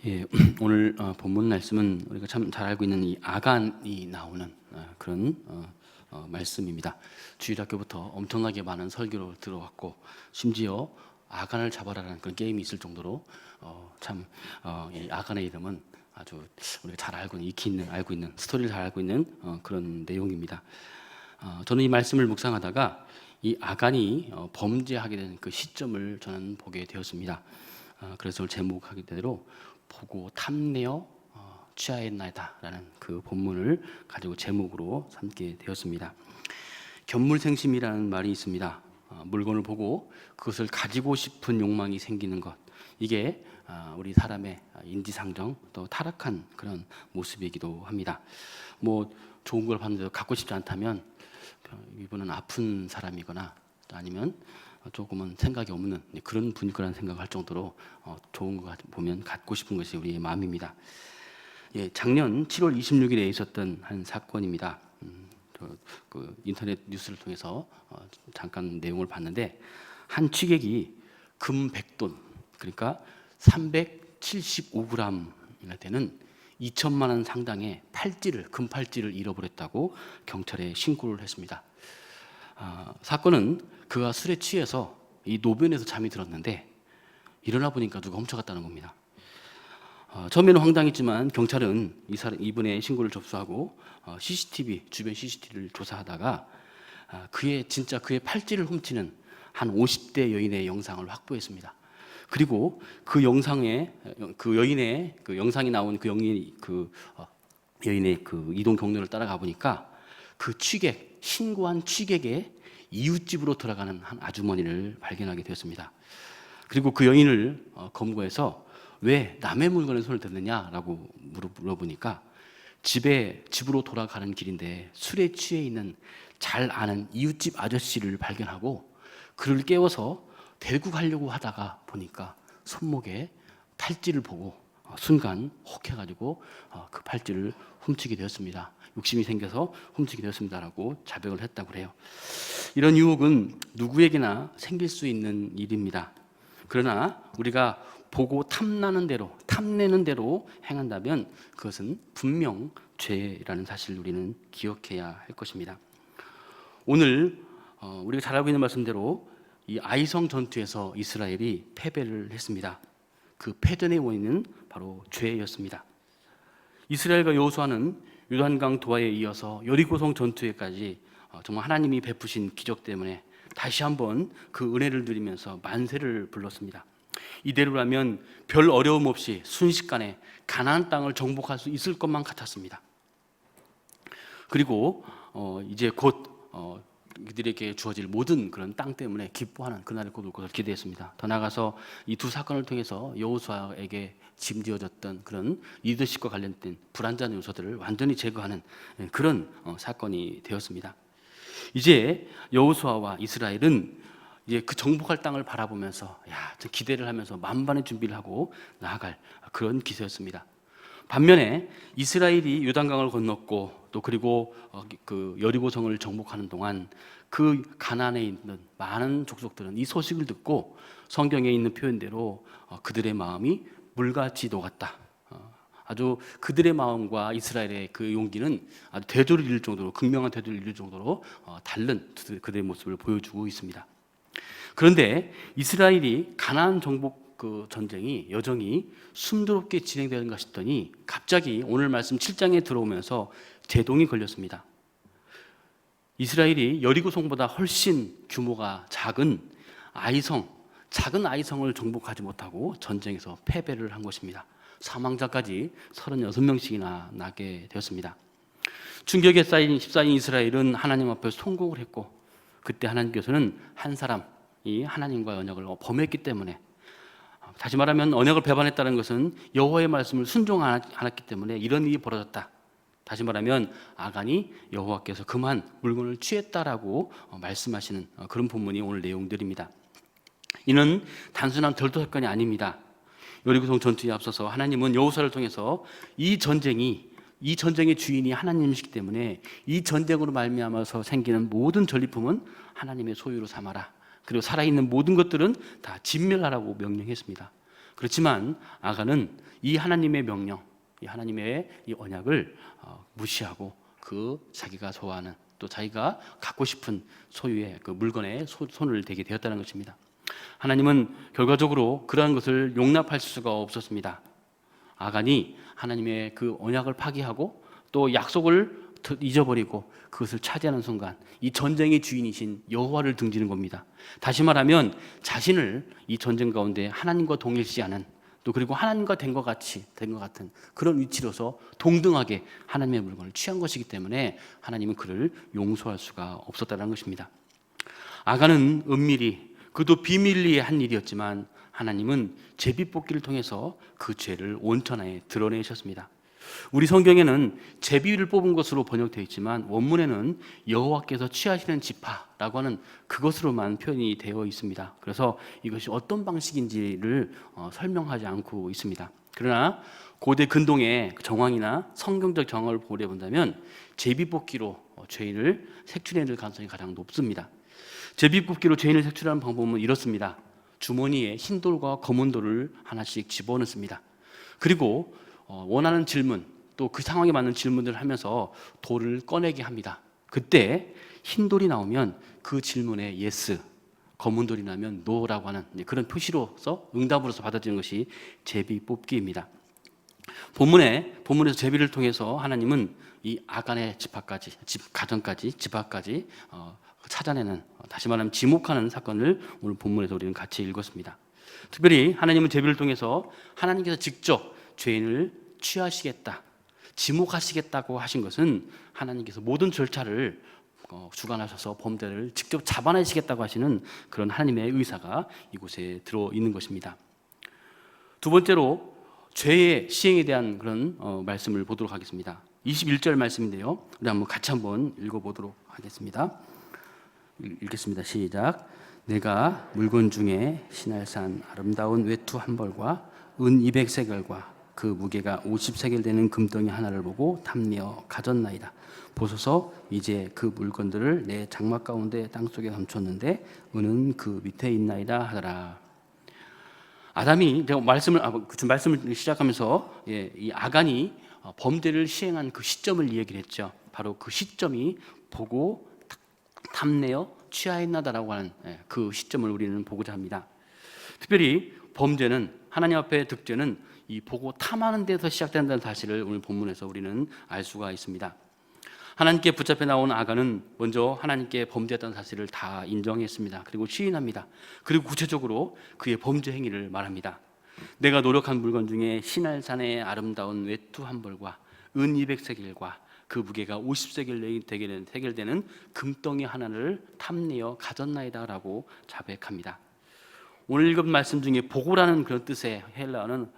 예, 오늘 본문 말씀은 우리가 참 잘 알고 있는 이 아간이 나오는 그런 말씀입니다. 주일학교부터 엄청나게 많은 설교를 들어왔고 심지어 아간을 잡아라라는 그런 게임이 있을 정도로 이 아간의 이름은 아주 우리가 잘 알고 있는 알고 있는 스토리를 잘 알고 있는 그런 내용입니다. 저는 이 말씀을 묵상하다가 이 아간이 범죄하게 된 그 시점을 저는 보게 되었습니다. 그래서 제목하기 대로 보고 탐내어 취하였나이다라는 그 본문을 가지고 제목으로 삼게 되었습니다. 견물생심이라는 말이 있습니다. 물건을 보고 그것을 가지고 싶은 욕망이 생기는 것, 이게 우리 사람의 인지상정 또 타락한 그런 모습이기도 합니다. 뭐 좋은 걸 봤는데도 갖고 싶지 않다면 이분은 아픈 사람이거나 아니면 조금은 생각이 없는 그런 분일 거라는 생각을 할 정도로 좋은 거 보면 갖고 싶은 것이 우리의 마음입니다. 예, 작년 7월 26일에 있었던 한 사건입니다. 그 인터넷 뉴스를 통해서 잠깐 내용을 봤는데 한 취객이 금 100돈, 그러니까 375g이나 되는 2천만 원 상당의 금팔찌를 잃어버렸다고 경찰에 신고를 했습니다. 사건은 그가 술에 취해서 이 노변에서 잠이 들었는데 일어나 보니까 누가 훔쳐갔다는 겁니다. 처음에는 황당했지만 경찰은 이분의 신고를 접수하고 주변 CCTV를 조사하다가 그의 팔찌를 훔치는 한 50대 여인의 영상을 확보했습니다. 그리고 그 영상에 그 여인의 그 영상이 나온 그 여인의 그 이동 경로를 따라가 보니까 그 신고한 취객의 이웃집으로 돌아가는 한 아주머니를 발견하게 되었습니다. 그리고 그 여인을 검거해서 왜 남의 물건에 손을 댔느냐라고 물어보니까 집으로 돌아가는 길인데 술에 취해 있는 잘 아는 이웃집 아저씨를 발견하고 그를 깨워서 데리고 가려고 하다가 보니까 손목에 팔찌를 보고 순간 혹해가지고 그 팔찌를 훔치게 되었습니다. 욕심이 생겨서 훔치게 되었습니다라고 자백을 했다고 해요. 이런 유혹은 누구에게나 생길 수 있는 일입니다. 그러나 우리가 보고 탐내는 대로 행한다면 그것은 분명 죄라는 사실을 우리는 기억해야 할 것입니다. 오늘 우리가 잘 알고 있는 말씀대로 이 아이성 전투에서 이스라엘이 패배를 했습니다. 그 패전의 원인은 바로 죄였습니다. 이스라엘과 여호수아는 요단강 도하에 이어서 여리고성 전투에까지 정말 하나님이 베푸신 기적 때문에 다시 한번 그 은혜를 누리면서 만세를 불렀습니다. 이대로라면 별 어려움 없이 순식간에 가나안 땅을 정복할 수 있을 것만 같았습니다. 그리고 이제 곧 그들에게 주어질 모든 그런 땅 때문에 기뻐하는 그날이 곧 올 것을 기대했습니다. 더 나아가서 이 두 사건을 통해서 여호수아에게 짐지어졌던 그런 리더십과 관련된 불완전한 요소들을 완전히 제거하는 그런 사건이 되었습니다. 이제 여호수아와 이스라엘은 이제 그 정복할 땅을 바라보면서 기대를 하면서 만반의 준비를 하고 나아갈 그런 기세였습니다. 반면에 이스라엘이 요단강을 건넜고 또 그리고 그 여리고성을 정복하는 동안 그 가나안에 있는 많은 족속들은 이 소식을 듣고 성경에 있는 표현대로 그들의 마음이 물같이 녹았다. 아주 그들의 마음과 이스라엘의 그 용기는 아주 대조를 이룰 정도로 극명한 대조를 이룰 정도로 다른 그들의 모습을 보여주고 있습니다. 그런데 이스라엘이 가나안 정복 그 전쟁이 여정이 순조롭게 진행되는가 싶더니 갑자기 오늘 말씀 7장에 들어오면서 제동이 걸렸습니다. 이스라엘이 여리고성보다 훨씬 규모가 작은 아이성을 정복하지 못하고 전쟁에서 패배를 한 것입니다. 사망자까지 36명씩이나 나게 되었습니다. 충격에 쌓인 이스라엘은 하나님 앞에 송곡을 했고 그때 하나님께서는 한 사람이 하나님과의 언약을 범했기 때문에, 다시 말하면 언약을 배반했다는 것은 여호와의 말씀을 순종하지 않았기 때문에 이런 일이 벌어졌다. 다시 말하면 아간이 여호와께서 그만 물건을 취했다라고 말씀하시는 그런 본문이 오늘 내용들입니다. 이는 단순한 절도 사건이 아닙니다. 여리고성 전투에 앞서서 하나님은 여호수아를 통해서 이 전쟁의 주인이 하나님이시기 때문에 이 전쟁으로 말미암아서 생기는 모든 전리품은 하나님의 소유로 삼아라. 그리고 살아있는 모든 것들은 다 진멸하라고 명령했습니다. 그렇지만 아간은 이 하나님의 명령, 이 하나님의 이 언약을 무시하고 자기가 좋아하는 또 자기가 갖고 싶은 소유의 그 물건에 손을 대게 되었다는 것입니다. 하나님은 결과적으로 그러한 것을 용납할 수가 없었습니다. 아간이 하나님의 그 언약을 파기하고 또 약속을 잊어버리고 그것을 차지하는 순간 이 전쟁의 주인이신 여호와를 등지는 겁니다. 다시 말하면 자신을 이 전쟁 가운데 하나님과 동일시하는 또 그리고 하나님과 된 것 같은 그런 위치로서 동등하게 하나님의 물건을 취한 것이기 때문에 하나님은 그를 용서할 수가 없었다는 것입니다. 아간은 은밀히 그도 비밀리에 한 일이었지만 하나님은 제비뽑기를 통해서 그 죄를 온천하에 드러내셨습니다. 우리 성경에는 제비를 뽑은 것으로 번역되어 있지만 원문에는 여호와께서 취하시는 지파라고 하는 그것으로만 표현이 되어 있습니다. 그래서 이것이 어떤 방식인지를 설명하지 않고 있습니다. 그러나 고대 근동의 정황이나 성경적 정황을 보려 본다면 제비뽑기로 죄인을 색출해낼 가능성이 가장 높습니다. 제비뽑기로 죄인을 색출하는 방법은 이렇습니다. 주머니에 흰 돌과 검은 돌을 하나씩 집어넣습니다. 그리고 원하는 질문 또 그 상황에 맞는 질문들을 하면서 돌을 꺼내게 합니다. 그때 흰 돌이 나오면 그 질문에 yes, 검은 돌이 나면 no라고 하는 그런 표시로서 응답으로서 받아들이는 것이 제비 뽑기입니다. 본문에서 제비를 통해서 하나님은 이 아간의 지파까지 찾아내는, 다시 말하면 지목하는 사건을 오늘 본문에서 우리는 같이 읽었습니다. 특별히 하나님은 제비를 통해서 하나님께서 직접 죄인을 취하시겠다, 지목하시겠다고 하신 것은 하나님께서 모든 절차를 주관하셔서 범죄를 직접 잡아내시겠다고 하시는 그런 하나님의 의사가 이곳에 들어 있는 것입니다. 두 번째로 죄의 시행에 대한 그런 말씀을 보도록 하겠습니다. 21절 말씀인데요, 우리 같이 한번 읽어보도록 하겠습니다. 읽겠습니다. 시작. 내가 물건 중에 신할산 아름다운 외투 한 벌과 은 200세겔과 그 무게가 50세겔 되는 금덩이 하나를 보고 탐내어 가졌나이다. 보소서, 이제 그 물건들을 내 장막 가운데 땅속에 감췄는데 은은 그 밑에 있나이다 하더라. 아담이 말씀을 시작하면서 이 아간이 범죄를 시행한 그 시점을 이야기를 했죠. 바로 그 시점이 보고 탐내어 취하였나다라고 하는 그 시점을 우리는 보고자 합니다. 특별히 범죄는, 하나님 앞의 득죄는 이 보고 탐하는 데서 시작된다는 사실을 오늘 본문에서 우리는 알 수가 있습니다. 하나님께 붙잡혀 나온 아간은 먼저 하나님께 범죄했다는 사실을 다 인정했습니다. 그리고 시인합니다. 그리고 구체적으로 그의 범죄 행위를 말합니다. 내가 노력한 물건 중에 신할산의 아름다운 외투 한 벌과 은 200세겔과 그 무게가 50세겔 되는 금덩이 하나를 탐내어 가졌나이다라고 자백합니다. 오늘 읽은 말씀 중에 보고라는 그런 뜻의 헬라어는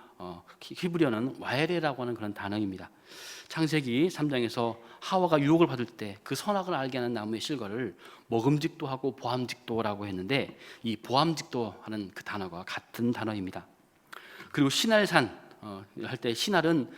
히브리어는 와에레라고 하는 그런 단어입니다. 창세기 3장에서 하와가 유혹을 받을 때 그 선악을 알게 하는 나무의 실과를 먹음직도 하고 보암직도라고 했는데 이 보암직도 하는 그 단어가 같은 단어입니다. 그리고 신할산 할 때 신할은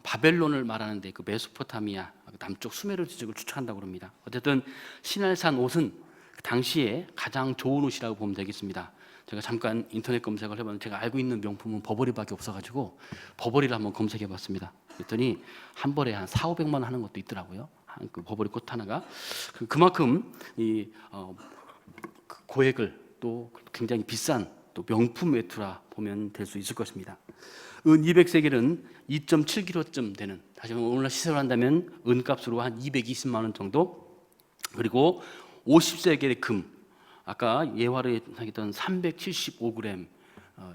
바벨론을 말하는데 그 메소포타미아 남쪽 수메르 지역을 추천한다고 합니다. 어쨌든 신할산 옷은 그 당시에 가장 좋은 옷이라고 보면 되겠습니다. 제가 잠깐 인터넷 검색을 해봤는데 제가 알고 있는 명품은 버버리밖에 없어가지고 버버리를 한번 검색해봤습니다. 그랬더니 한 벌에 한 400~500만 원 하는 것도 있더라고요. 그 버버리 꽃 하나가 그만큼 이 고액을 또 굉장히 비싼 또 명품 외투라 보면 될 수 있을 것입니다. 은 200세겔은 2.7kg쯤 되는, 다시 오늘날 시세로 한다면 은값으로 한 220만 원 정도, 그리고 50세겔의 금, 아까 예화를 하겠던 375g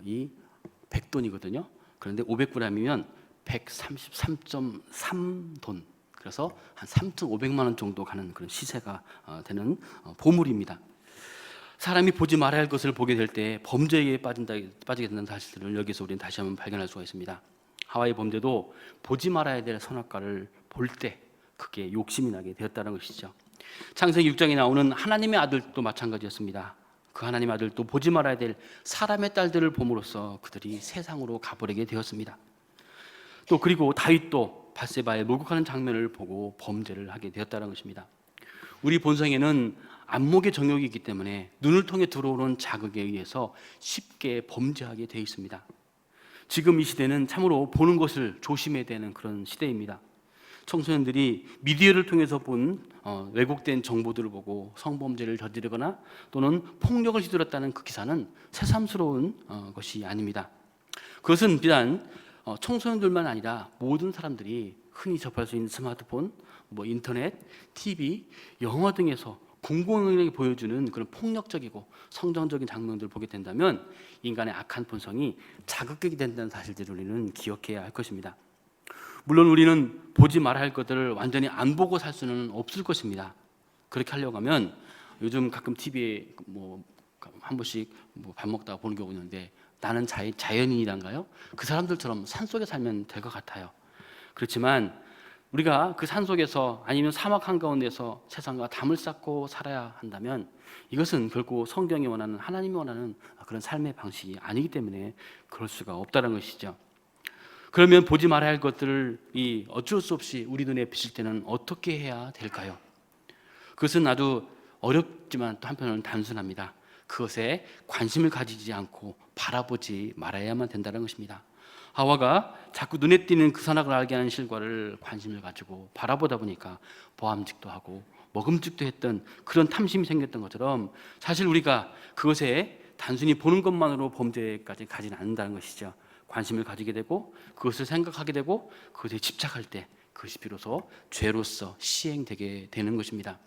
이 100돈이거든요. 그런데 500g이면 133.3돈, 그래서 한 3,500만 원 정도 가는 그런 시세가 되는 보물입니다. 사람이 보지 말아야 할 것을 보게 될 때 범죄에 빠지게 된다는 사실을 여기서 우리는 다시 한번 발견할 수가 있습니다. 하와의 범죄도 보지 말아야 될 선악과를 볼 때 그게 욕심이 나게 되었다는 것이죠. 창세기 6장에 나오는 하나님의 아들도 마찬가지였습니다. 그 하나님의 아들도 보지 말아야 될 사람의 딸들을 봄으로써 그들이 세상으로 가버리게 되었습니다. 또 그리고 다윗도 밧세바의 목욕하는 장면을 보고 범죄를 하게 되었다는 것입니다. 우리 본성에는 안목의 정욕이 있기 때문에 눈을 통해 들어오는 자극에 의해서 쉽게 범죄하게 되어 있습니다. 지금 이 시대는 참으로 보는 것을 조심해야 되는 그런 시대입니다. 청소년들이 미디어를 통해서 본 왜곡된 정보들을 보고 성범죄를 저지르거나 또는 폭력을 휘둘렀다는 그 기사는 새삼스러운 것이 아닙니다. 그것은 비단 청소년들만 아니라 모든 사람들이 흔히 접할 수 있는 스마트폰, 인터넷, TV, 영화 등에서 공공연하게 보여주는 그런 폭력적이고 성정적인 장면들을 보게 된다면 인간의 악한 본성이 자극하게 된다는 사실들을 우리는 기억해야 할 것입니다. 물론 우리는 보지 말아야 할 것들을 완전히 안 보고 살 수는 없을 것입니다. 그렇게 하려고 하면 요즘 가끔 TV에 한 번씩 밥 먹다가 보는 경우가 있는데 나는 자연인이란가요? 그 사람들처럼 산속에 살면 될 것 같아요. 그렇지만 우리가 그 산속에서 아니면 사막 한가운데서 세상과 담을 쌓고 살아야 한다면 이것은 결코 성경이 원하는, 하나님이 원하는 그런 삶의 방식이 아니기 때문에 그럴 수가 없다는 것이죠. 그러면 보지 말아야 할 것들을 어쩔 수 없이 우리 눈에 비칠 때는 어떻게 해야 될까요? 그것은 아주 어렵지만 또 한편으로는 단순합니다. 그것에 관심을 가지지 않고 바라보지 말아야만 된다는 것입니다. 하와가 자꾸 눈에 띄는 그 선악을 알게 하는 실과를 관심을 가지고 바라보다 보니까 보암직도 하고 먹음직도 했던 그런 탐심이 생겼던 것처럼 사실 우리가 그것에 단순히 보는 것만으로 범죄까지 가지는 않는다는 것이죠. 관심을 가지게 되고 그것을 생각하게 되고 그것에 집착할 때 그것이 비로소 죄로서 시행되게 되는 것입니다.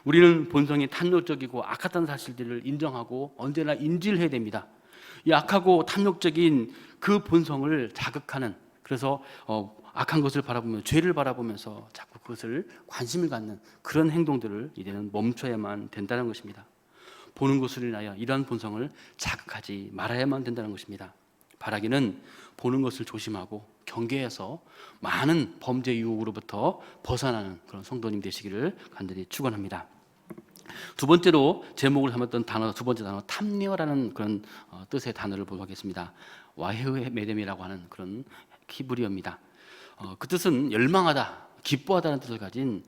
우리는 본성이 탐욕적이고 악하다는 사실들을 인정하고 언제나 인지를 해야 됩니다. 이 악하고 탐욕적인 그 본성을 자극하는, 그래서 악한 것을 바라보면 죄를 바라보면서 자꾸 그것을 관심을 갖는 그런 행동들을 이제는 멈춰야만 된다는 것입니다. 보는 것으로 인하여 이러한 본성을 자극하지 말아야만 된다는 것입니다. 바라기는 보는 것을 조심하고 경계해서 많은 범죄 유혹으로부터 벗어나는 그런 성도님 되시기를 간절히 축원합니다. 두 번째로 제목을 삼았던 단어, 두 번째 단어 탐내어라는 그런 뜻의 단어를 보도록 하겠습니다. 와헤의 메뎀이라고 하는 그런 히브리어입니다. 그 뜻은 열망하다, 기뻐하다는 뜻을 가진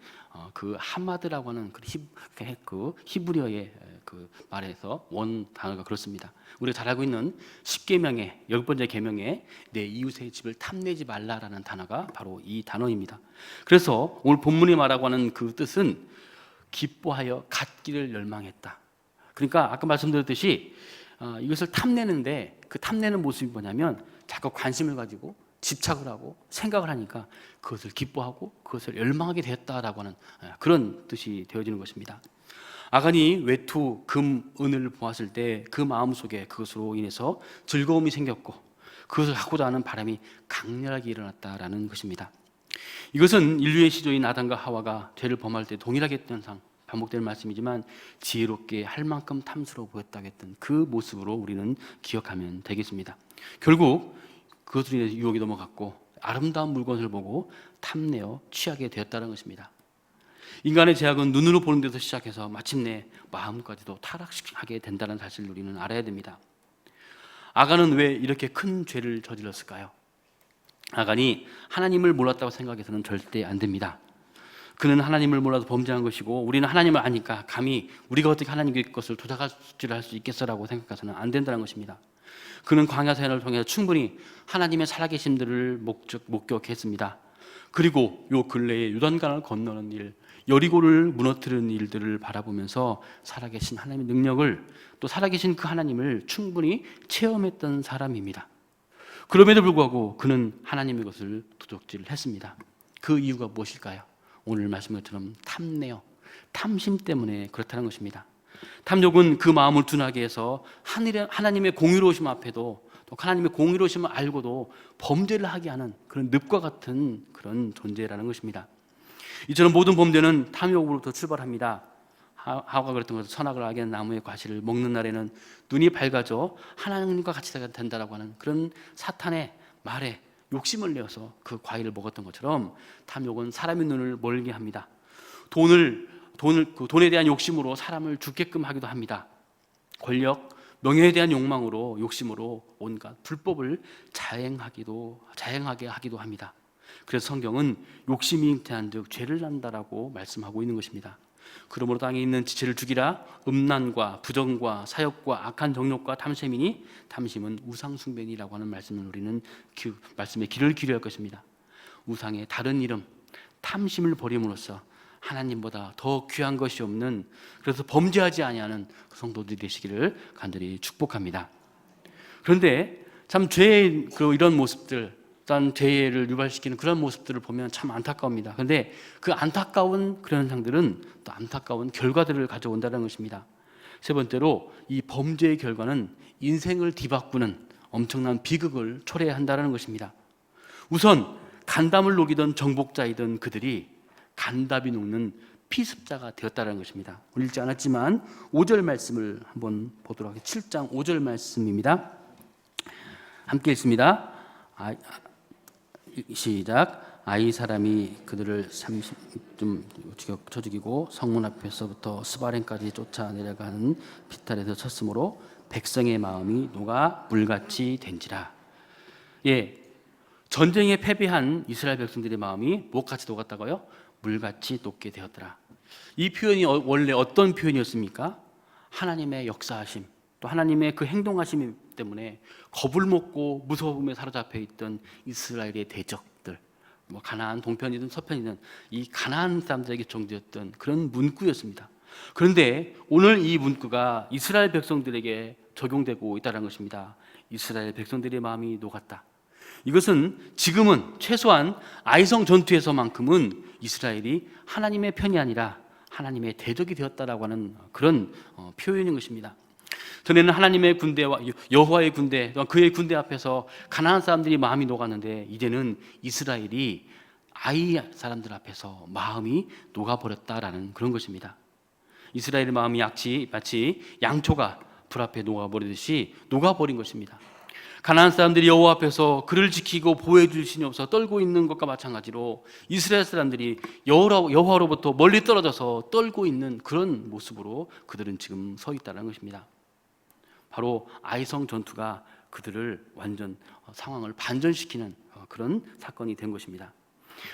그 하마드라고 하는 그 히브리어의 그 말에서 원 단어가 그렇습니다. 우리가 잘 알고 있는 10계명의 10번째 계명에 내 이웃의 집을 탐내지 말라라는 단어가 바로 이 단어입니다. 그래서 오늘 본문이 말하고 하는 그 뜻은 기뻐하여 갖기를 열망했다. 그러니까 아까 말씀드렸듯이 이것을 탐내는데 그 탐내는 모습이 뭐냐면 자꾸 관심을 가지고 집착을 하고 생각을 하니까 그것을 기뻐하고 그것을 열망하게 되었다라고 하는 그런 뜻이 되어지는 것입니다. 아간이 외투, 금, 은을 보았을 때 그 마음속에 그것으로 인해서 즐거움이 생겼고 그것을 하고자 하는 바람이 강렬하게 일어났다라는 것입니다. 이것은 인류의 시조인 아담과 하와가 죄를 범할 때 동일하게 했던 현상, 반복되는 말씀이지만 지혜롭게 할 만큼 탐스러워 보였다고 했던 그 모습으로 우리는 기억하면 되겠습니다. 결국 그것으로 인해서 유혹이 넘어갔고 아름다운 물건을 보고 탐내어 취하게 되었다는 것입니다. 인간의 죄악은 눈으로 보는 데서 시작해서 마침내 마음까지도 타락하게 된다는 사실을 우리는 알아야 됩니다. 아간은 왜 이렇게 큰 죄를 저질렀을까요? 아간이 하나님을 몰랐다고 생각해서는 절대 안 됩니다. 그는 하나님을 몰라서 범죄한 것이고 우리는 하나님을 아니까 감히 우리가 어떻게 하나님의 것을 도둑질을 할 수 있겠어라고 생각해서는 안 된다는 것입니다. 그는 광야 생활을 통해서 충분히 하나님의 살아계심들을 목격했습니다. 그리고 요 근래에 요단강을 건너는 일, 여리고를 무너뜨리는 일들을 바라보면서 살아계신 하나님의 능력을 또 살아계신 그 하나님을 충분히 체험했던 사람입니다. 그럼에도 불구하고 그는 하나님의 것을 도둑질을 했습니다. 그 이유가 무엇일까요? 오늘 말씀처럼 탐내어, 탐심 때문에 그렇다는 것입니다. 탐욕은 그 마음을 둔하게 해서 하나님의 공의로우심 앞에도 또 하나님의 공의로우심을 알고도 범죄를 하게 하는 그런 늪과 같은 그런 존재라는 것입니다. 이처럼 모든 범죄는 탐욕으로부터 출발합니다. 하와가 그랬던 것은 선악을 알게 하는 나무의 과실을 먹는 날에는 눈이 밝아져 하나님과 같이 된다라고 하는 그런 사탄의 말에 욕심을 내어서 그 과일을 먹었던 것처럼 탐욕은 사람의 눈을 멀게 합니다. 돈에 대한 욕심으로 사람을 죽게끔 하기도 합니다. 권력, 명예에 대한 욕망으로 욕심으로 온갖 불법을 자행하게 하기도 합니다. 그래서 성경은 욕심이 잉태한즉 죄를 낳는다라고 말씀하고 있는 것입니다. 그러므로 땅에 있는 지체를 죽이라. 음란과 부정과 사욕과 악한 정욕과 탐심이니 탐심은 우상 숭배니라고 하는 말씀을 우리는 그 말씀에 귀를 기울여야 할 것입니다. 우상의 다른 이름 탐심을 버림으로써 하나님보다 더 귀한 것이 없는, 그래서 범죄하지 아니하는 그 성도들이 되시기를 간절히 축복합니다. 그런데 참 죄의 이런 모습들, 어떤 죄를 유발시키는 그런 모습들을 보면 참 안타까웁니다. 그런데 그 안타까운 그런 현상들은 또 안타까운 결과들을 가져온다는 것입니다. 세 번째로 이 범죄의 결과는 인생을 뒤바꾸는 엄청난 비극을 초래한다는 것입니다. 우선 간담을 녹이던 정복자이던 그들이 간담이 녹는 피습자가 되었다는 것입니다. 읽지 않았지만 5절 말씀을 한번 보도록 하겠습니다. 7장 5절 말씀입니다. 함께 읽습니다. 시작. 아이 사람이 그들을 30좀 쳐 죽이고 성문 앞에서부터 스바렌까지 쫓아 내려가는 비탈에서 쳤으므로 백성의 마음이 녹아 물같이 된지라. 예, 전쟁에 패배한 이스라엘 백성들의 마음이 무엇같이 녹았다고요? 물같이 녹게 되었더라. 이 표현이 원래 어떤 표현이었습니까? 하나님의 역사하심, 또 하나님의 그 행동하심 때문에 겁을 먹고 무서움에 사로잡혀 있던 이스라엘의 대적들, 가나안 동편이든 서편이든 이 가나안 사람들에게 정되었던 그런 문구였습니다. 그런데 오늘 이 문구가 이스라엘 백성들에게 적용되고 있다는 것입니다. 이스라엘 백성들의 마음이 녹았다. 이것은 지금은 최소한 아이성 전투에서만큼은 이스라엘이 하나님의 편이 아니라 하나님의 대적이 되었다라고 하는 그런 표현인 것입니다. 전에는 하나님의 군대와 여호와의 군대, 그의 군대 앞에서 가나안 사람들이 마음이 녹았는데 이제는 이스라엘이 아이 사람들 앞에서 마음이 녹아버렸다라는 그런 것입니다. 이스라엘의 마음이 마치 양초가 불 앞에 녹아버리듯이 녹아버린 것입니다. 가나안 사람들이 여호와 앞에서 그를 지키고 보호해 줄 신이 없어 떨고 있는 것과 마찬가지로 이스라엘 사람들이 여호와로부터 멀리 떨어져서 떨고 있는 그런 모습으로 그들은 지금 서 있다는 것입니다. 바로 아이성 전투가 그들을 완전 상황을 반전시키는 그런 사건이 된 것입니다.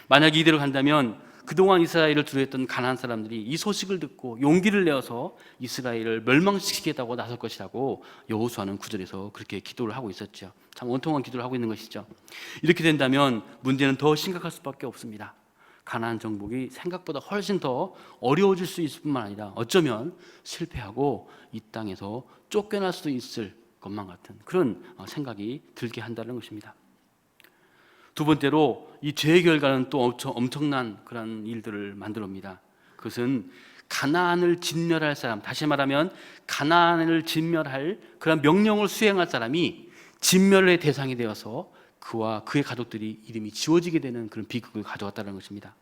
만약 이대로 간다면 그동안 이스라엘을 두려워했던 가나안 사람들이 이 소식을 듣고 용기를 내어서 이스라엘을 멸망시키겠다고 나설 것이라고 여호수아는 9절에서 그렇게 기도를 하고 있었죠. 참 원통한 기도를 하고 있는 것이죠. 이렇게 된다면 문제는 더 심각할 수밖에 없습니다. 가나안 정복이 생각보다 훨씬 더 어려워질 수 있을 뿐만 아니라 어쩌면 실패하고 이 땅에서 쫓겨날 수도 있을 것만 같은 그런 생각이 들게 한다는 것입니다. 두 번째로 이 죄의 결과는 또 엄청난 그런 일들을 만들어옵니다. 그것은 가나안을 진멸할 사람, 다시 말하면 가나안을 진멸할 그런 명령을 수행할 사람이 진멸의 대상이 되어서 그와 그의 가족들이 이름이 지워지게 되는 그런 비극을 가져왔다는 것입니다.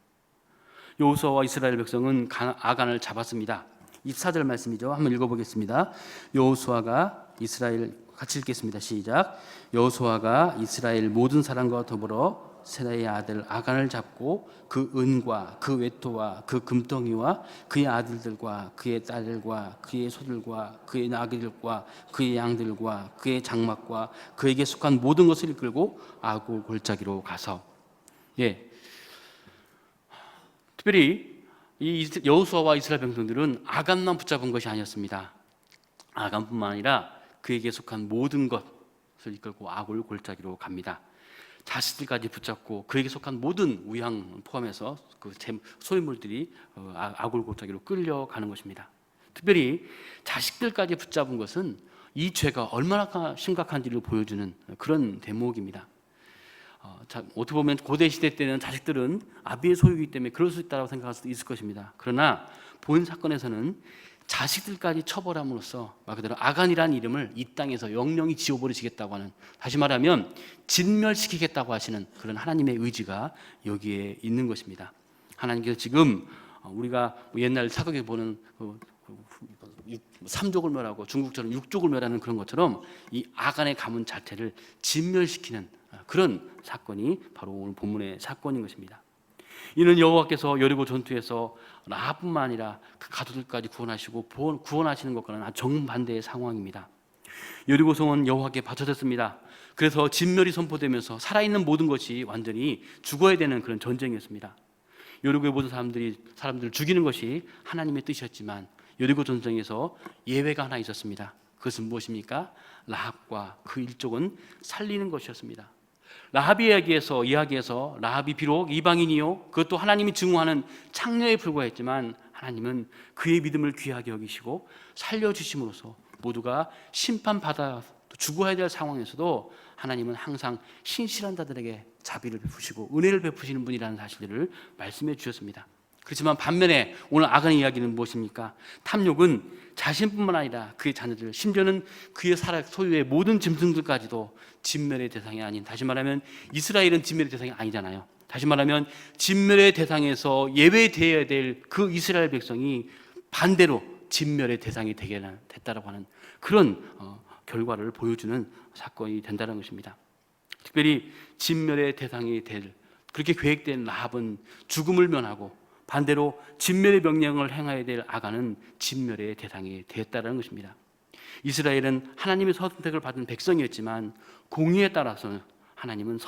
여호수아와 이스라엘 백성은 아간을 잡았습니다. 24절 말씀이죠. 한번 읽어보겠습니다. 여호수아가 이스라엘, 같이 읽겠습니다. 시작. 여호수아가 이스라엘 모든 사람과 더불어 세라의 아들 아간을 잡고 그 은과 그 외토와 그 금덩이와 그의 아들들과 그의 딸들과 그의 소들과 그의 나귀들과 그의 양들과 그의 장막과 그에게 속한 모든 것을 이끌고 아굴 골짜기로 가서, 특별히 이 여호수아와 이스라엘 백성들은 아간만 붙잡은 것이 아니었습니다. 아간뿐만 아니라 그에게 속한 모든 것을 이끌고 아굴 골짜기로 갑니다. 자식들까지 붙잡고 그에게 속한 모든 우양 포함해서 그 소유물들이 아굴 골짜기로 끌려가는 것입니다. 특별히 자식들까지 붙잡은 것은 이 죄가 얼마나 심각한지를 보여주는 그런 대목입니다. 어떻게 보면 고대 시대 때는 자식들은 아비의 소유이기 때문에 그럴 수 있다고 생각할 수도 있을 것입니다. 그러나 본 사건에서는 자식들까지 처벌함으로써 말 그대로 아간이라는 이름을 이 땅에서 영영히 지워버리시겠다고 하는, 다시 말하면 진멸시키겠다고 하시는 그런 하나님의 의지가 여기에 있는 것입니다. 하나님께서 지금 우리가 옛날 사극에 보는 삼족을 멸하고 중국처럼 육족을 멸하는 그런 것처럼 이 아간의 가문 자체를 진멸시키는 그런 사건이 바로 오늘 본문의 사건인 것입니다. 이는 여호와께서 여리고 전투에서 라합뿐만 아니라 그 가족들까지 구원하시고 구원하시는 것과는 정반대의 상황입니다. 여리고 성은 여호와께 바쳐졌습니다. 그래서 진멸이 선포되면서 살아있는 모든 것이 완전히 죽어야 되는 그런 전쟁이었습니다. 여리고의 모든 사람들을 죽이는 것이 하나님의 뜻이었지만 여리고 전쟁에서 예외가 하나 있었습니다. 그것은 무엇입니까? 라합과 그 일족은 살리는 것이었습니다. 라합 이야기에서 라합이 비록 이방인이요 그것도 하나님이 증오하는 창녀에 불과했지만 하나님은 그의 믿음을 귀하게 여기시고 살려주심으로써 모두가 심판받아 죽어야 될 상황에서도 하나님은 항상 신실한 자들에게 자비를 베푸시고 은혜를 베푸시는 분이라는 사실을 말씀해 주셨습니다. 그렇지만 반면에 오늘 아간의 이야기는 무엇입니까? 탐욕은 자신뿐만 아니라 그의 자녀들, 심지어는 그의 소유의 모든 짐승들까지도 진멸의 대상이 아닌, 다시 말하면 이스라엘은 진멸의 대상이 아니잖아요. 다시 말하면 진멸의 대상에서 예외되어야 될 그 이스라엘 백성이 반대로 진멸의 대상이 됐다라고 하는 그런 결과를 보여주는 사건이 된다는 것입니다. 특별히 진멸의 대상이 될 그렇게 계획된 라합은 죽음을 면하고 반대로 진멸의 명령을 행해야 될 아간은 진멸의 대상이 되었다는 것입니다. 이스라엘은 하나님의 선택을 받은 백성이었지만 공의에 따라서는 하나님은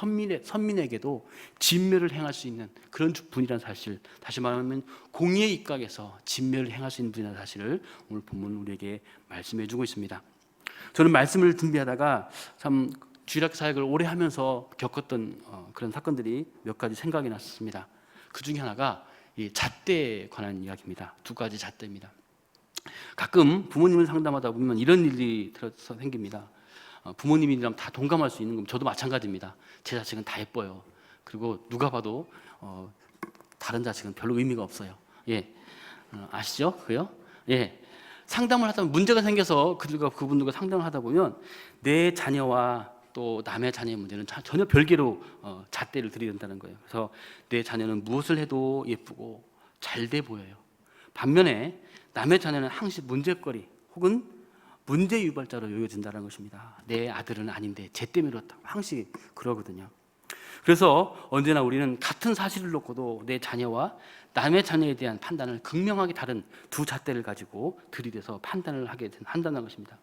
선민에게도 진멸을 행할 수 있는 그런 분이라는 사실, 다시 말하면 공의에 입각해서 진멸을 행할 수 있는 분이라는 사실을 오늘 본문 우리에게 말씀해 주고 있습니다. 저는 말씀을 준비하다가 참 주일학교 사역을 오래 하면서 겪었던 그런 사건들이 몇 가지 생각이 났습니다. 그 중에 하나가 이 잣대에 관한 이야기입니다. 두 가지 잣대입니다. 가끔 부모님을 상담하다 보면 이런 일이 생깁니다. 부모님이랑 다 동감할 수 있는 건 저도 마찬가지입니다. 제 자식은 다 예뻐요. 그리고 누가 봐도 다른 자식은 별로 의미가 없어요. 예, 아시죠? 그요? 예, 상담을 하다 보면 문제가 생겨서 그분들과 상담을 하다 보면 내 자녀와 또 남의 자녀의 문제는 전혀 별개로 잣대를 들여야 된다는 거예요. 그래서 내 자녀는 무엇을 해도 예쁘고 잘 돼 보여요. 반면에 남의 자녀는 항상 문제거리 혹은 문제 유발자로 여겨진다는 것입니다. 내 아들은 아닌데 쟤 때문에 그렇다. 항상 그러거든요. 그래서 언제나 우리는 같은 사실을 놓고도 내 자녀와 남의 자녀에 대한 판단을 극명하게 다른 두 잣대를 가지고 들이대서 판단을 한다는 것입니다.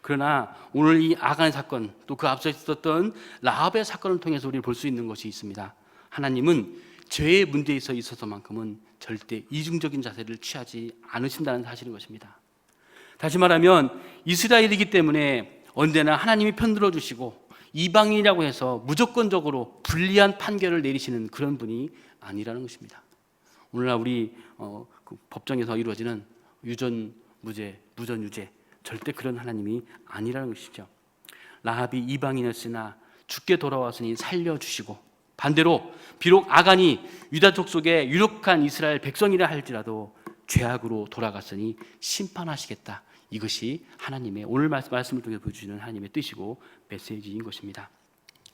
그러나 오늘 이 아간의 사건, 또 그 앞서 있었던 라합의 사건을 통해서 우리는 볼 수 있는 것이 있습니다. 하나님은 죄의 문제에 있어서만큼은 절대 이중적인 자세를 취하지 않으신다는 사실인 것입니다. 다시 말하면 이스라엘이기 때문에 언제나 하나님이 편들어 주시고 이방인이라고 해서 무조건적으로 불리한 판결을 내리시는 그런 분이 아니라는 것입니다. 오늘날 우리 그 법정에서 이루어지는 유전 무죄, 무전 유죄, 절대 그런 하나님이 아니라는 것이죠. 라합이 이방인이었으나 죽게 돌아왔으니 살려주시고, 반대로 비록 아간이 유다 족속의 유력한 이스라엘 백성이라 할지라도 죄악으로 돌아갔으니 심판하시겠다. 이것이 하나님의 오늘 말씀을 통해 보여주시는 하나님의 뜻이고 메시지인 것입니다.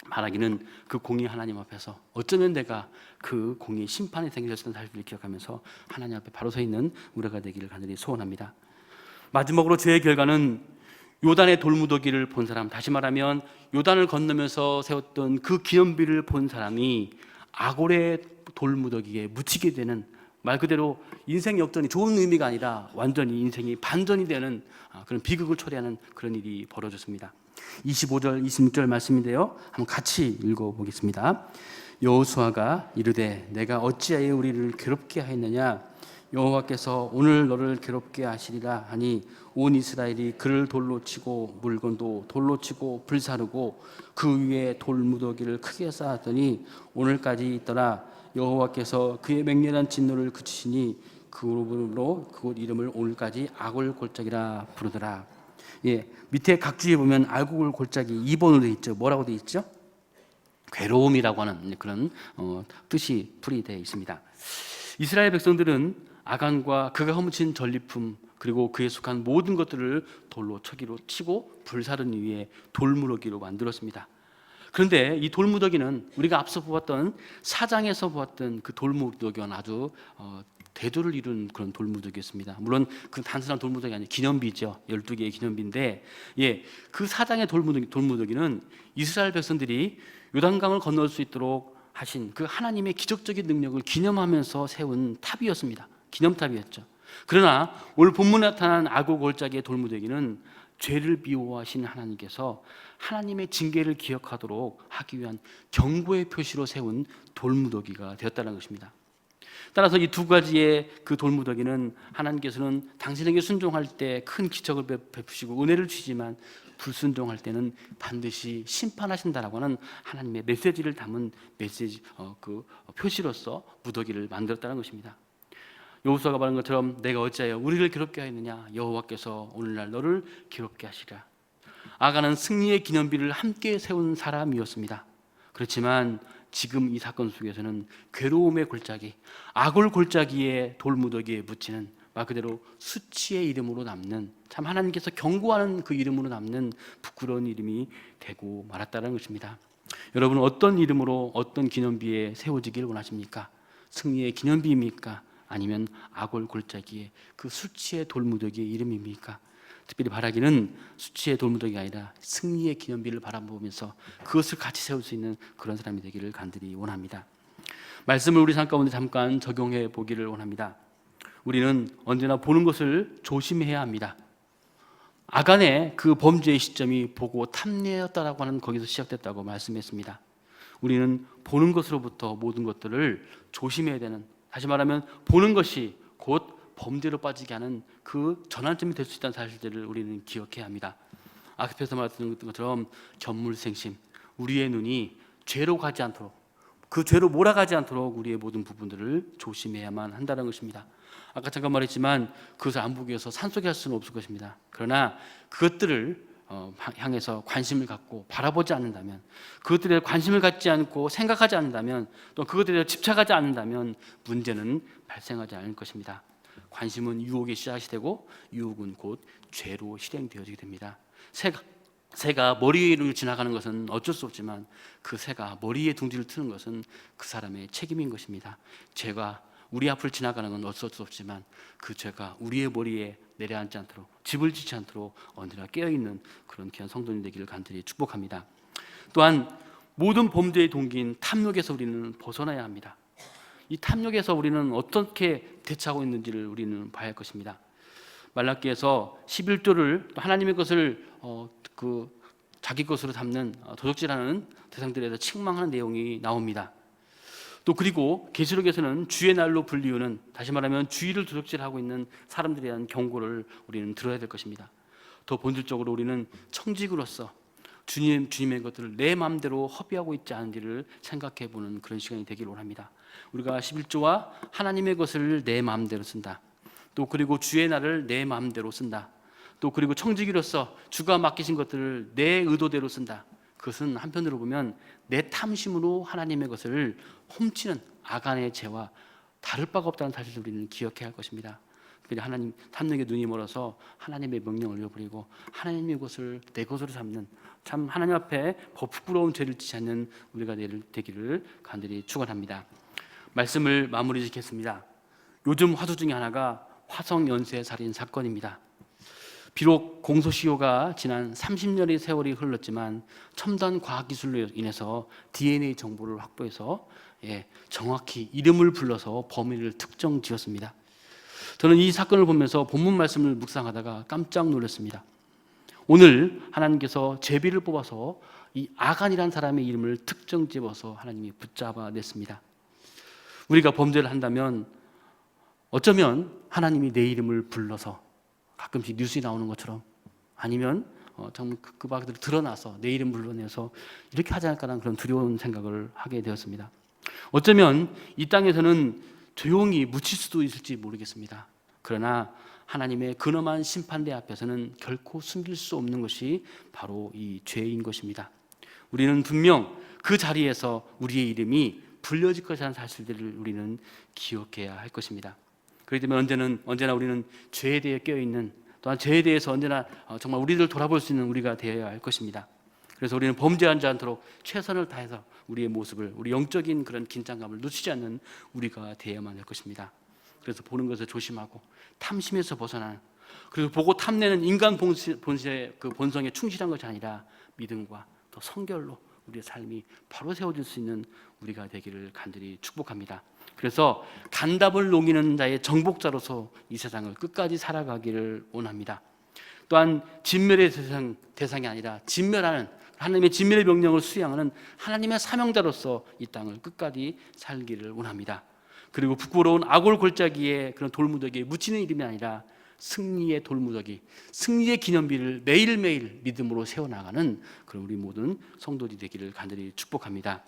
말하기는 그 공의 하나님 앞에서 어쩌면 내가 그 공의 심판의 생기셨던 사실을 기억하면서 하나님 앞에 바로 서 있는 우리가 되기를 간절히 소원합니다. 마지막으로 죄의 결과는 요단의 돌무더기를 본 사람, 다시 말하면 요단을 건너면서 세웠던 그 기념비를 본 사람이 아골의 돌무더기에 묻히게 되는, 말 그대로 인생 역전이 좋은 의미가 아니라 완전히 인생이 반전이 되는 그런 비극을 초래하는 그런 일이 벌어졌습니다. 25절 26절 말씀인데요, 한번 같이 읽어보겠습니다. 여호수아가 이르되 내가 어찌하여 우리를 괴롭게 하였느냐, 여호와께서 오늘 너를 괴롭게 하시리라 하니 온 이스라엘이 그를 돌로 치고 물건도 돌로 치고 불사르고 그 위에 돌무더기를 크게 쌓았더니 오늘까지 있더라. 여호와께서 그의 맹렬한 진노를 그치시니 그로 그곳 이름을 오늘까지 아골 골짜기라 부르더라. 예, 밑에 각주에 보면 아골 골짜기 2번으로 되어 있죠. 뭐라고 되어 있죠? 괴로움이라고 하는 그런 뜻이 풀이되어 있습니다. 이스라엘 백성들은 아간과 그가 훔친 전리품 그리고 그에 속한 모든 것들을 돌로 치고 불사른 위에 돌무더기로 만들었습니다. 그런데 이 돌무더기는 우리가 앞서 보았던 사장에서 보았던 그 돌무더기와는 아주 대조를 이룬 그런 돌무더기였습니다. 물론 그 단순한 돌무더기가 아니라 기념비죠. 12개의 기념비인데, 예, 그 사장의 돌무더기는 이스라엘 백성들이 요단강을 건널 수 있도록 하신 그 하나님의 기적적인 능력을 기념하면서 세운 탑이었습니다. 기념탑이었죠. 그러나 오늘 본문에 나타난 아골 골짜기의 돌무더기는 죄를 미워하신 하나님께서 하나님의 징계를 기억하도록 하기 위한 경고의 표시로 세운 돌무더기가 되었다는 것입니다. 따라서 이 두 가지의 그 돌무더기는 하나님께서는 당신에게 순종할 때 큰 기적을 베푸시고 은혜를 주시지만 불순종할 때는 반드시 심판하신다라고 하는 하나님의 메시지를 담은 메시지 그 표시로서 무더기를 만들었다는 것입니다. 여호수아가 말한 것처럼 내가 어찌하여 우리를 괴롭게 하였느냐, 여호와께서 오늘날 너를 괴롭게 하시리라. 아간은 승리의 기념비를 함께 세운 사람이었습니다. 그렇지만 지금 이 사건 속에서는 괴로움의 골짜기, 악을 골짜기에 돌무더기에 묻히는 말 그대로 수치의 이름으로 남는, 참 하나님께서 경고하는 그 이름으로 남는 부끄러운 이름이 되고 말았다는 것입니다. 여러분은 어떤 이름으로 어떤 기념비에 세워지기를 원하십니까? 승리의 기념비입니까? 아니면 악을 골짜기에 그 수치의 돌무더기의 이름입니까? 특별히 바라기는 수치의 돌무더기가 아니라 승리의 기념비를 바라보면서 그것을 같이 세울 수 있는 그런 사람이 되기를 간절히 원합니다. 말씀을 우리 삶 가운데 잠깐 적용해 보기를 원합니다. 우리는 언제나 보는 것을 조심해야 합니다. 아간의 그 범죄의 시점이 보고 탐내었다라고 하는 거기서 시작됐다고 말씀했습니다. 우리는 보는 것으로부터 모든 것들을 조심해야 되는, 다시 말하면 보는 것이 곧 범죄로 빠지게 하는 그 전환점이 될 수 있다는 사실들을 우리는 기억해야 합니다. 앞에서 말했던 것처럼 견물생심, 우리의 눈이 죄로 가지 않도록, 그 죄로 몰아가지 않도록 우리의 모든 부분들을 조심해야만 한다는 것입니다. 아까 잠깐 말했지만 그것을 안 보기 위해서 산속에 할 수는 없을 것입니다. 그러나 그것들을 향해서 관심을 갖고 바라보지 않는다면, 그것들에 관심을 갖지 않고 생각하지 않는다면, 또 그것들에 집착하지 않는다면 문제는 발생하지 않을 것입니다. 관심은 유혹의 씨앗이 되고 유혹은 곧 죄로 실행되어지게 됩니다. 새가 머리 위를 지나가는 것은 어쩔 수 없지만 그 새가 머리에 둥지를 트는 것은 그 사람의 책임인 것입니다. 죄가 우리 앞을 지나가는 건 어쩔 수 없지만 그 죄가 우리의 머리에 내려앉지 않도록, 집을 짓지 않도록 언제나 깨어있는 그런 귀한 성도님 되기를 간절히 축복합니다. 또한 모든 범죄의 동기인 탐욕에서 우리는 벗어나야 합니다. 이 탐욕에서 우리는 어떻게 대처하고 있는지를 우리는 봐야 할 것입니다. 말라기에서 11조를 하나님의 것을 자기 것으로 담는 도적질하는 대상들에서 책망하는 내용이 나옵니다. 또 그리고 계시록에서는 주의 날로 불리우는, 다시 말하면 주의를 도적질하고 있는 사람들에 대한 경고를 우리는 들어야 될 것입니다. 더 본질적으로 우리는 청직으로서 주님의 것들을 내 마음대로 허비하고 있지 않은지를 생각해 보는 그런 시간이 되기를 원합니다. 우리가 11조와 하나님의 것을 내 마음대로 쓴다, 또 그리고 주의 날을 내 마음대로 쓴다, 또 그리고 청지기로서 주가 맡기신 것들을 내 의도대로 쓴다. 그것은 한편으로 보면 내 탐심으로 하나님의 것을 훔치는 아간의 죄와 다를 바가 없다는 사실을 우리는 기억해야 할 것입니다. 특별히 하나님 탐욕에 눈이 멀어서 하나님의 명령을 잃어버리고 하나님의 것을 내 것으로 삼는, 참 하나님 앞에 부끄러운 죄를 짓지 않는 우리가 되기를 간절히 축원합니다. 말씀을 마무리 짓겠습니다. 요즘 화두 중에 하나가 화성 연쇄 살인 사건입니다. 비록 공소시효가 지난 30년의 세월이 흘렀지만 첨단 과학기술로 인해서 DNA 정보를 확보해서 정확히 이름을 불러서 범인을 특정 지었습니다. 저는 이 사건을 보면서 본문 말씀을 묵상하다가 깜짝 놀랐습니다. 오늘 하나님께서 제비를 뽑아서 이 아간이라는 사람의 이름을 특정 지어서 하나님이 붙잡아냈습니다. 우리가 범죄를 한다면 어쩌면 하나님이 내 이름을 불러서 가끔씩 뉴스에 나오는 것처럼, 아니면 정말 그 밖으로 드러나서 내 이름 불러내서 이렇게 하지 않을까라는 그런 두려운 생각을 하게 되었습니다. 어쩌면 이 땅에서는 조용히 묻힐 수도 있을지 모르겠습니다. 그러나 하나님의 근엄한 심판대 앞에서는 결코 숨길 수 없는 것이 바로 이 죄인 것입니다. 우리는 분명 그 자리에서 우리의 이름이 불려질 것이라는 사실들을 우리는 기억해야 할 것입니다. 그렇기 때문에 언제나 우리는 죄에 대해 깨어있는, 또한 죄에 대해서 언제나 정말 우리를 돌아볼 수 있는 우리가 되어야 할 것입니다. 그래서 우리는 범죄하지 않도록 최선을 다해서 우리의 모습을, 우리 영적인 그런 긴장감을 놓치지 않는 우리가 되어야만 할 것입니다. 그래서 보는 것을 조심하고 탐심에서 벗어나는, 그리고 보고 탐내는 인간 본성의 그 본성에 충실한 것이 아니라 믿음과 또 성결로 우리의 삶이 바로 세워질 수 있는 우리가 되기를 간절히 축복합니다. 그래서 간답을 녹이는 자의 정복자로서 이 세상을 끝까지 살아가기를 원합니다. 또한 진멸의 대상이 아니라 진멸하는, 하나님의 진멸의 명령을 수행하는 하나님의 사명자로서 이 땅을 끝까지 살기를 원합니다. 그리고 부끄러운 아골 골짜기에 그런 돌무더기에 묻히는 이름이 아니라 승리의 돌무더기, 승리의 기념비를 매일매일 믿음으로 세워나가는 그런 우리 모든 성도들이 되기를 간절히 축복합니다.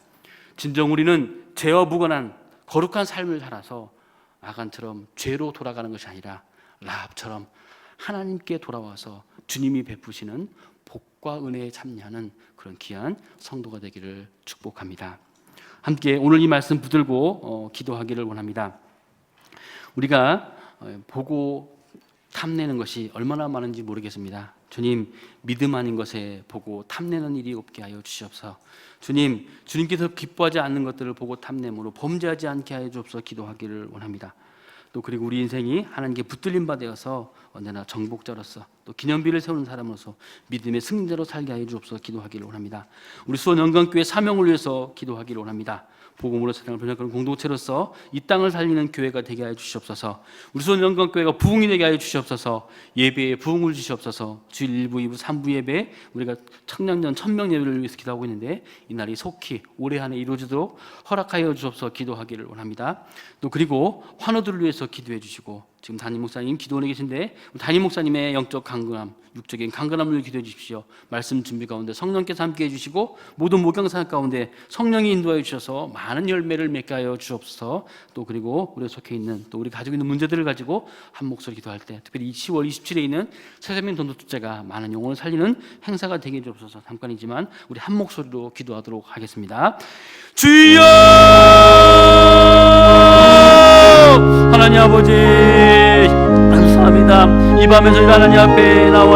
진정 우리는 죄와 무관한 거룩한 삶을 살아서 아간처럼 죄로 돌아가는 것이 아니라 라합처럼 하나님께 돌아와서 주님이 베푸시는 복과 은혜에 참여하는 그런 귀한 성도가 되기를 축복합니다. 함께 오늘 이 말씀 붙들고 기도하기를 원합니다. 우리가 보고 탐내는 것이 얼마나 많은지 모르겠습니다. 주님, 믿음 아닌 것에 보고 탐내는 일이 없게 하여 주시옵소서. 주님, 주님께서 기뻐하지 않는 것들을 보고 탐내므로 범죄하지 않게 하여 주옵소서 기도하기를 원합니다. 또 그리고 우리 인생이 하나님께 붙들림 바 되어서 언제나 정복자로서 또 기념비를 세우는 사람으로서 믿음의 승리자로 살게 하여 주옵소서 기도하기를 원합니다. 우리 수원 영광교회 사명을 위해서 기도하기를 원합니다. 복음으로 세상을 변화하는 공동체로서 이 땅을 살리는 교회가 되게 하여 주시옵소서. 우리 수원 영광교회가 부흥이 되게 하여 주시옵소서. 예배에 부흥을 주시옵소서. 주일 1부, 2부, 3부 예배 우리가 청량전 1000명 예배를 위해서 기도하고 있는데 이 날이 속히 올해 안에 이루어지도록 허락하여 주옵소서 기도하기를 원합니다. 또 그리고 환우들을 위해서 기도해 주시고 지금 담임 목사님 기도원에 계신데 담임 목사님의 영적 강건함, 육적인 강건함을 기도해 주십시오. 말씀 준비 가운데 성령께서 함께해 주시고 모든 목양산 가운데 성령이 인도하여 주셔서 많은 열매를 맺게 하여 주옵소서. 또 그리고 우리가 속해 있는 또 우리 가지고 있는 문제들을 가지고 한 목소리 기도할 때 특별히 10월 27일에 있는 새생명 전도축제가 많은 영혼을 살리는 행사가 되게 해 주옵소서. 잠깐이지만 우리 한 목소리로 기도하도록 하겠습니다. 주여! 하나님 아버지 감사합니다. 이 밤에 저희가 하나님 앞에 나와